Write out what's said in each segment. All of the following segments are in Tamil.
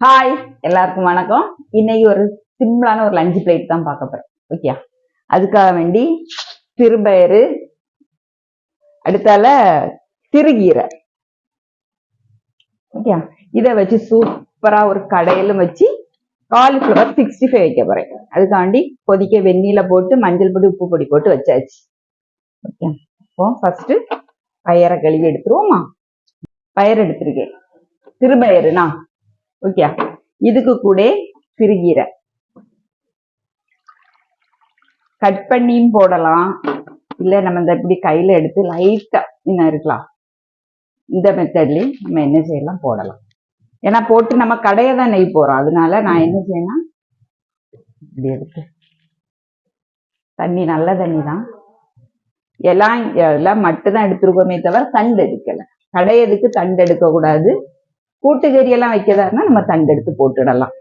ஹாய், எல்லாருக்கும் வணக்கம். இன்னைக்கு ஒரு சிம்பிளான ஒரு லஞ்ச் பிளேட் தான் பார்க்க போறேன். ஓகே, அதுக்காக வேண்டி சிறுபயிறு, அடுத்தால சிறுகீரை. ஓகே, இதை வச்சு சூப்பரா ஒரு கடையிலும் வச்சு காலிஃபிளவர் 65 வைக்க போறேன். அதுக்காண்டி கொதிக்க வெந்நீல போட்டு மஞ்சள் பொடி உப்பு பொடி போட்டு வச்சாச்சு. ஓகே, இப்போ ஃபர்ஸ்ட் பயரை கழுவி எடுத்துருவோமா. பயிர் எடுத்திருக்கேன், சிறுபயிறுனா. ஓகே, இதுக்கு கூட சிறுகீரை கட் பண்ணியும் போடலாம், இல்ல நம்ம இந்த இப்படி கையில எடுத்து லைட்டா இன்னும் இருக்கலாம். இந்த மெத்தட்லயும் நம்ம என்ன செய்யலாம், போடலாம். ஏன்னா போட்டு நம்ம கடையை தான் நெய் போறோம். அதனால நான் என்ன செய்யணும், இப்படி எடுத்து தண்ணி நல்ல தண்ணி தான், எல்லாம் மட்டும் தான் எடுத்துருக்கோமே தவிர தண்டு எடுக்கல. கடையதுக்கு தண்டு எடுக்க கூடாது. கூட்டுக்கறி எல்லாம் வைக்கிறதா நம்ம தண்டு எடுத்து போட்டுடலாம்.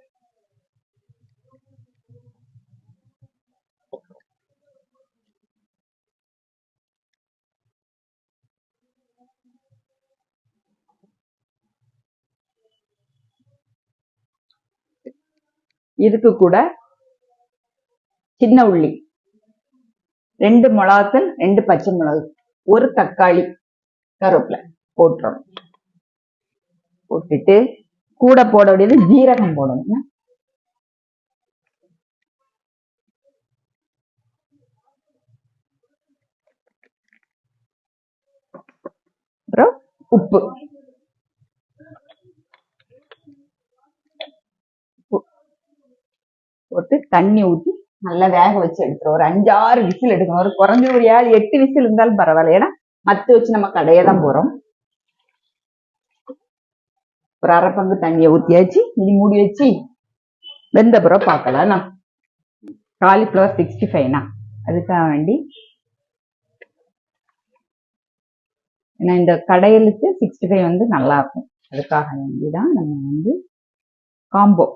இதுக்கு கூட சின்ன உள்ளி, 2 மிளகாத்தூள், 2 பச்சை மிளகு, ஒரு தக்காளி, கருவேப்பிலை போட்டுறோம். போட்டுட்டு கூட போட வேண்டியது ஜீரகம் போடணும். அப்புறம் உப்பு போட்டு தண்ணி ஊற்றி நல்லா வேக வச்சு எடுத்துரும். ஒரு 5-6 விசில் எடுக்கணும். ஒரு குறைஞ்ச ஒரு 7-8 விசில் இருந்தாலும் பரவாயில்ல. ஏன்னா மத்து வச்சு நம்ம கடையை தான் போறோம். ஒரு அரை பங்கு தண்ணியை ஊற்றியாச்சு. இனி மூடி வச்சு வெந்த பிறகு பார்க்கலாம். காலிஃபிளவர் 65னா அதுக்காக வேண்டி, ஏன்னா இந்த கடையலுக்கு 65 வந்து நல்லா இருக்கும். அதுக்காக வேண்டிதான் நம்ம காம்போ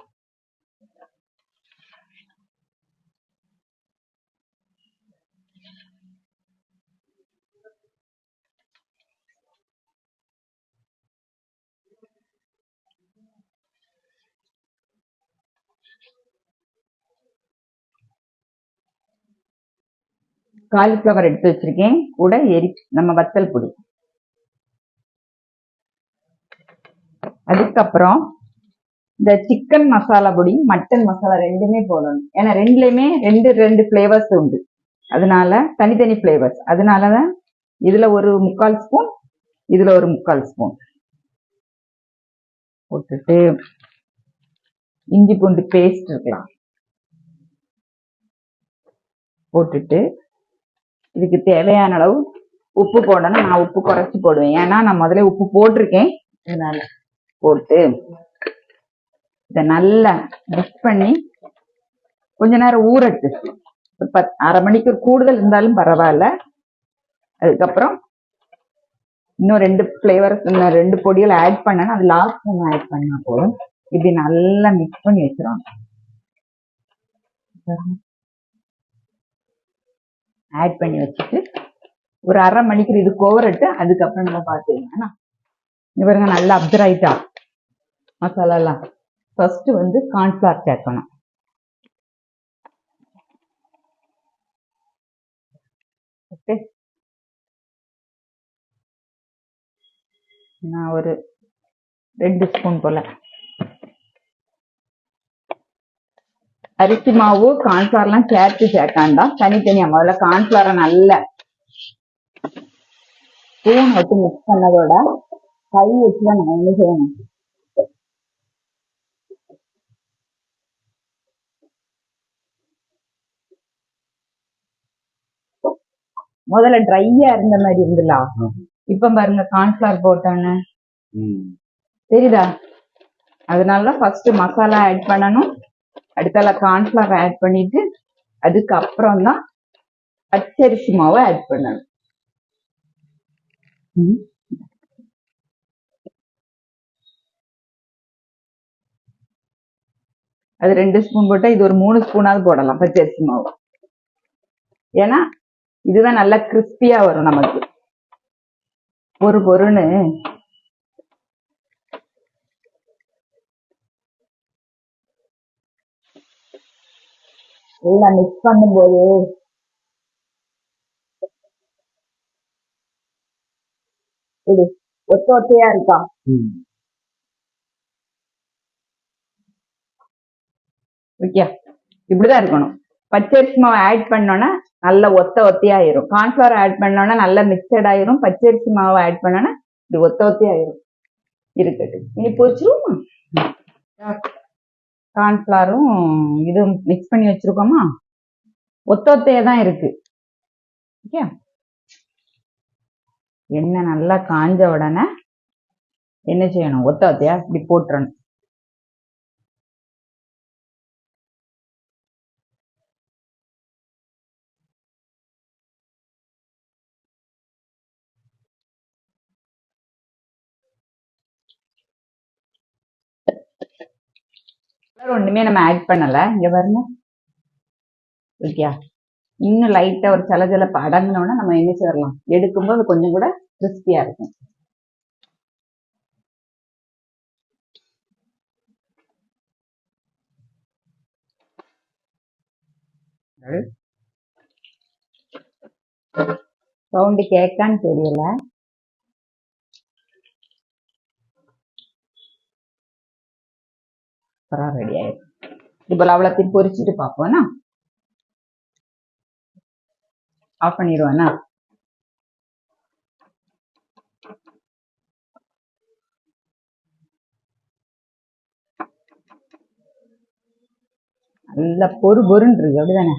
காலிஃபிளவர் எடுத்து வச்சிருக்கேன். கூட நம்ம வத்தல் பொடி. அதுக்கப்புறம் இந்த சிக்கன் மசாலா பொடி, மட்டன் மசாலா ரெண்டுமே போடணும். ஏன்னா ரெண்டுலயுமே ரெண்டு பிளேவர்ஸ் உண்டு. அதனால தனித்தனி பிளேவர்ஸ். அதனாலதான் இதுல ஒரு 3/4 ஸ்பூன், இதுல ஒரு 3/4 ஸ்பூன் போட்டுட்டு, இஞ்சி பூண்டு பேஸ்ட் இருக்கலாம் போட்டுட்டு, இதுக்கு தேவையான அளவு உப்பு போடணும். நான் உப்பு குறைச்சி போடுவேன், ஏன்னா நான் முதல்ல உப்பு போட்டிருக்கேன். அதனால போட்டு இதை நல்லா மிக்ஸ் பண்ணி கொஞ்ச நேரம் ஊறட்டு. அரை மணிக்கு கூடுதல் இருந்தாலும் பரவாயில்ல. அதுக்கப்புறம் இன்னும் 2 பிளேவர்ஸ், இன்னும் 2 பொடிகள் ஆட் பண்ணணும். அது லாஸ்ட் நம்ம ஆட் பண்ணா போதும். இப்படி நல்லா மிக்ஸ் பண்ணி வச்சிரும். ஆட் பண்ணி வச்சுட்டு ஒரு அரை மணிக்கு இது கோவரட்டு. அதுக்கப்புறம் நம்ம பார்த்துக்கோங்க. இவருங்க நல்லா அப்சர்வ் ஆயிட்டா மசாலா எல்லாம். ஃபர்ஸ்ட் கார்ன்ஃபிளவர் சேர்க்கணும். ஓகே, நான் ஒரு 2 ஸ்பூன் போல அரிசி மாவு கார்ன்ஃபிளவர் எல்லாம் சேர்க்காண்டா, தனித்தனியா முதல்ல கார்ன்ஃபிளவரை நல்லா ஸ்பூன் வச்சு மிக்ஸ் பண்ணதோட கை வச்சுதான் நான் என்ன செய்யணும், முதல்ல ட்ரையா இருந்த மாதிரி இருந்துல, இப்ப பாருங்க கார்ன்ஃபிளவர் போட்டோன்னு தெரியுதா. அதனாலதான் ஃபர்ஸ்ட் மசாலா ஆட் பண்ணணும். அடுத்தால கார்ன்ஃபிளவர் ஆட் பண்ணிட்டு அதுக்கப்புறம் தான் பச்சரிசி மாவை ஆட் பண்ணணும். அது 2 ஸ்பூன் போட்டா இது ஒரு 3 ஸ்பூனாவது போடலாம் பச்சரிசி மாவு. ஏன்னா இதுதான் நல்லா கிறிஸ்பியா வரும் நமக்கு. பொறுன்னு எல்லாம் மிக்ஸ் பண்ணும்போது இது ஒத்த ஒத்தையா இருக்கா? ஓகே, இப்படிதான் இருக்கணும். பச்சரிசி மாவு ஆட் பண்ணோன்னா நல்ல ஒத்த ஒத்தையாயிரும். கார்ன்ஃபிளவர் ஆட் பண்ணோன்னா நல்லா மிக்சட் ஆயிரும். பச்சரிசி மாவு ஆட் பண்ணோன்னா இது ஒத்த ஒத்தையாயிரும். இருக்கட்டு, இனி பொரிச்சிருவோமா? கார்ன்ஃபிளவரும் இதுவும் மிக்ஸ் பண்ணி வச்சிருக்கோமா? ஒத்த ஒத்தையா தான் இருக்கு. ஓகே, எண்ணெய் நல்லா காஞ்ச உடனே என்ன செய்யணும்? ஒத்த ஒத்தையா இப்படி போட்டுறணும். ஒண்ணுமே நம்ம ஆட் பண்ணல. இங்க பாருங்க. ஓகே, இன்னும் லைட்டா ஒரு சலஜலப்பு அடங்கினோன்னா நம்ம என்ன செய்யலாம்? எடுக்கும்போது கொஞ்சம் கூட கிறிஸ்பியா இருக்கும். சவுண்டு கேட்கான்னு தெரியல. ரெடி ஆயிடும். இப்போ அவ்வளோத்தையும் பொரிச்சிட்டு பார்ப்போம்னா ஆஃப் பண்ணிடுவேண்ணா. நல்ல பொறுன்னு இருக்கு, அப்படிதானே?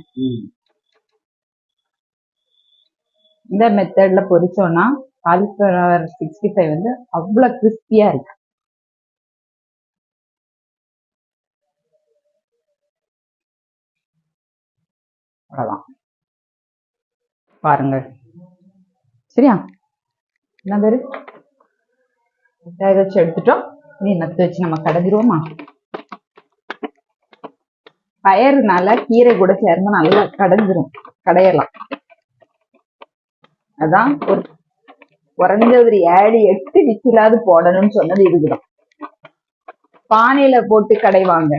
இந்த மெத்தட்ல பொரிச்சோம்னா காலிஃபிளவர் 65 வந்து அவ்வளவு கிறிஸ்பியா இருக்கு. அவ்வளவுதான், பாருங்க. சரியா? என்ன பேரு வச்சு எடுத்துட்டோம். நீ நத்து வச்சு நம்ம கடைஞ்சிருவோமா? பயறுனால கீரை கூட சேர்ந்து நல்லா கடைஞ்சிரும், கடையலாம். அதான் ஒரு குறைஞ்ச ஒரு 7-8 விசிலாவது போடணும்னு சொன்னது இதுக்குதான். பானையில போட்டு கடைவாங்க,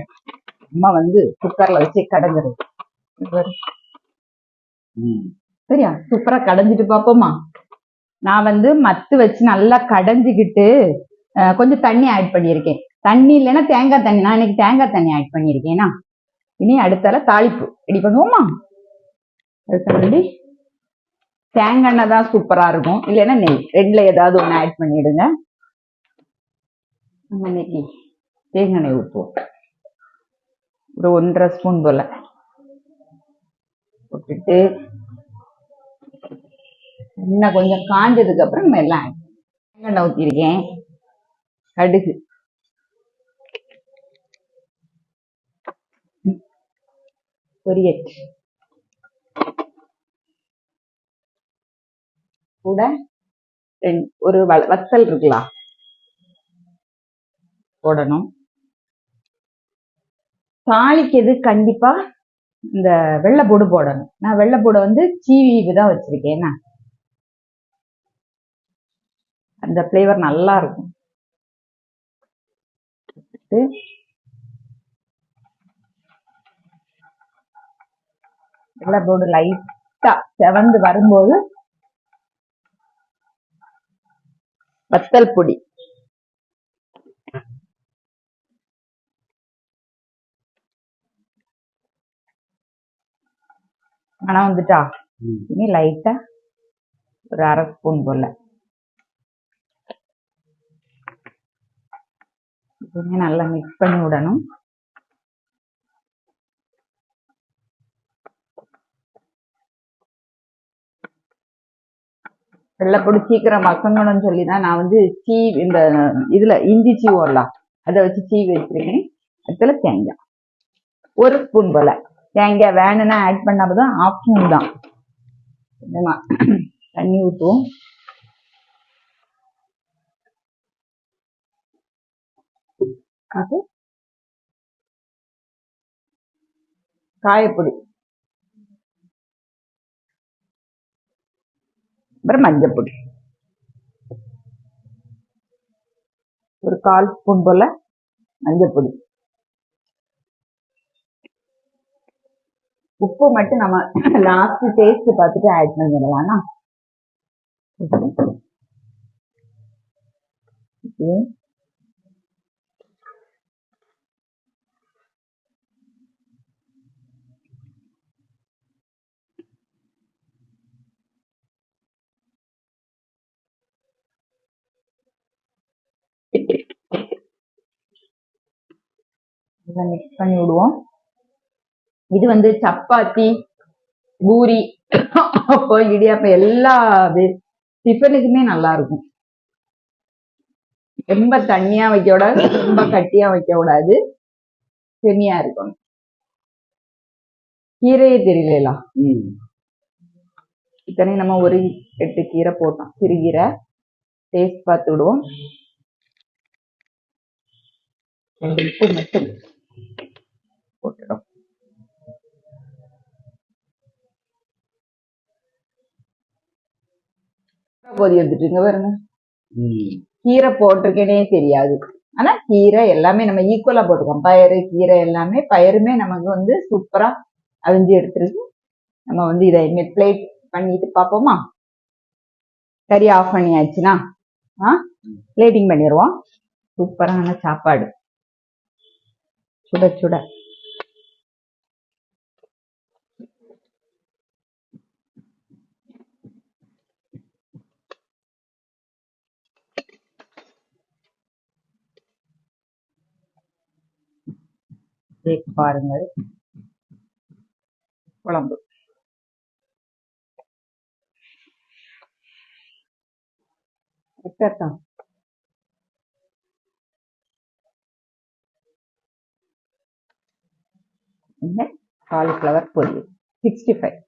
அம்மா வந்து குக்கர்ல வச்சு கடைஞ்சிரும். சரியா? சூப்பரா கடைஞ்சிட்டு பாப்போமா? நான் வந்து மத்து வச்சு நல்லா கடைஞ்சிக்கிட்டு கொஞ்சம் தண்ணி ஆட் பண்ணியிருக்கேன். தண்ணி இல்லைன்னா தேங்காய் தண்ணி. நான் இன்னைக்கு தேங்காய் தண்ணி ஆட் பண்ணியிருக்கேன்னா. இனி அடுத்தால தாளிப்பு ரெடி பண்ணுவோமா? அதுக்கு தேங்காய் எண்ணெய் தான் சூப்பரா இருக்கும், இல்லைன்னா நெய், ரெண்டுல ஏதாவது ஒன்று ஆட் பண்ணிடுங்க. இன்னைக்கு தேங்காய் எண்ணெய் ஊற்றுவோம். ஒரு 1.5 ஸ்பூன் போல போட்டுட்டு இன்னும் கொஞ்சம் காஞ்சதுக்கு அப்புறம் நம்ம எல்லாம் தேங்காய் எண்ணெய் ஊற்றிருக்கேன். கடுகு, பொரியட்டு கூட ஒரு வத்தல் இருக்குல்ல போடணும். தாளிக்கிறது கண்டிப்பா இந்த வெள்ளைப்பூடு போடணும். நான் வெள்ளைப்பூடை வந்து சீவி தான் வச்சிருக்கேன். அந்த ஃப்ளேவர் நல்லா இருக்கும். வெள்ளைப்பூடு லைட்டா செவந்து வரும்போது வத்தல் பொடி, மனம் வந்துட்டா இனி லைட்டா ஒரு 1/2 ஸ்பூன் போல நல்லா மிக்ஸ் பண்ணி விடணும். வெள்ளைப்பொடி சீக்கிரம் மசங்கணும்னு சொல்லிதான் நான் வந்து இந்த இதுல இஞ்சி சீவோம்ல அதை வச்சு சீவி வச்சிருக்கேன். அதுல தேங்காய் 1 ஸ்பூன் போல. தேங்காய் வேணும்னா ஆட் பண்ணாதான், ஆப்ஷனல் தான். தண்ணி ஊற்றுவோம். காயப்பொடி, அப்புறம் மஞ்சள் பொடி ஒரு 1/4 ஸ்பூன் போல மஞ்சள் பொடி, உப்பு மட்டும் நம்ம லாஸ்ட் டேஸ்ட் பார்த்துட்டு ஆட் பண்ணிடலாம்னா மிக்ஸ் பண்ணி விடுவோம். இது வந்து சப்பாத்தி, பூரி, அப்போ இடியாப்பம் எல்லா டிஃபனுக்குமே நல்லா இருக்கும். ரொம்ப தண்ணியா வைக்க கூடாது, ரொம்ப கட்டியா வைக்க கூடாது, செமியா இருக்கணும். கீரையே தெரியலாம். இத்தனை நம்ம ஒரு 8 கீரை போட்டோம். சிறுகீரை டேஸ்ட் பார்த்து விடுவோம். உப்பு மட்டும் போட்டுடும். கொதி வந்துட்டுங்க பாருங்க. கீரை போட்டிருக்கேனே தெரியாது. ஆனா கீரை எல்லாமே நம்ம ஈக்குவலா போட்டுக்கோம். பயறு கீரை எல்லாமே, பயருமே நமக்கு வந்து சூப்பரா அவிஞ்சு எடுத்துருக்கு. நம்ம வந்து இதை பிளேட் பண்ணிட்டு பார்ப்போமா? கறி ஆஃப் பண்ணியாச்சுன்னா பிளேட்டிங் பண்ணிடுவோம். சூப்பரான சாப்பாடு சுட சுட. பாருங்கள் குழம்பு. காலிஃப்ளவர் பொரியல் 65.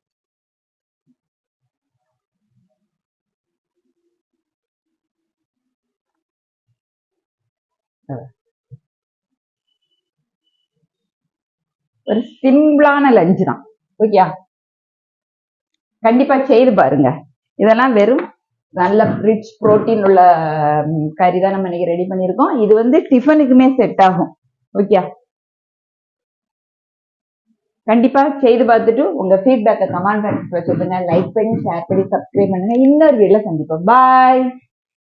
ஒரு சிம்பிளான லஞ்ச் தான். ஓகே, கண்டிப்பா செய்து பாருங்க. இதெல்லாம் வெறும் நல்ல ரிச் புரோட்டீன் உள்ள கறி தான் நம்ம இன்னைக்கு ரெடி பண்ணியிருக்கோம். இது வந்து டிஃபனுக்குமே செட் ஆகும். ஓகே, கண்டிப்பா செய்து பார்த்துட்டு உங்க ஃபீட்பேக்கை கமெண்ட் பாக்ஸ்ல சொல்லுங்க. லைக் பண்ணி ஷேர் பண்ணி சப்ஸ்கிரைப் பண்ணுங்க. இன்னொரு வீடியோல சந்திப்போம். பாய்.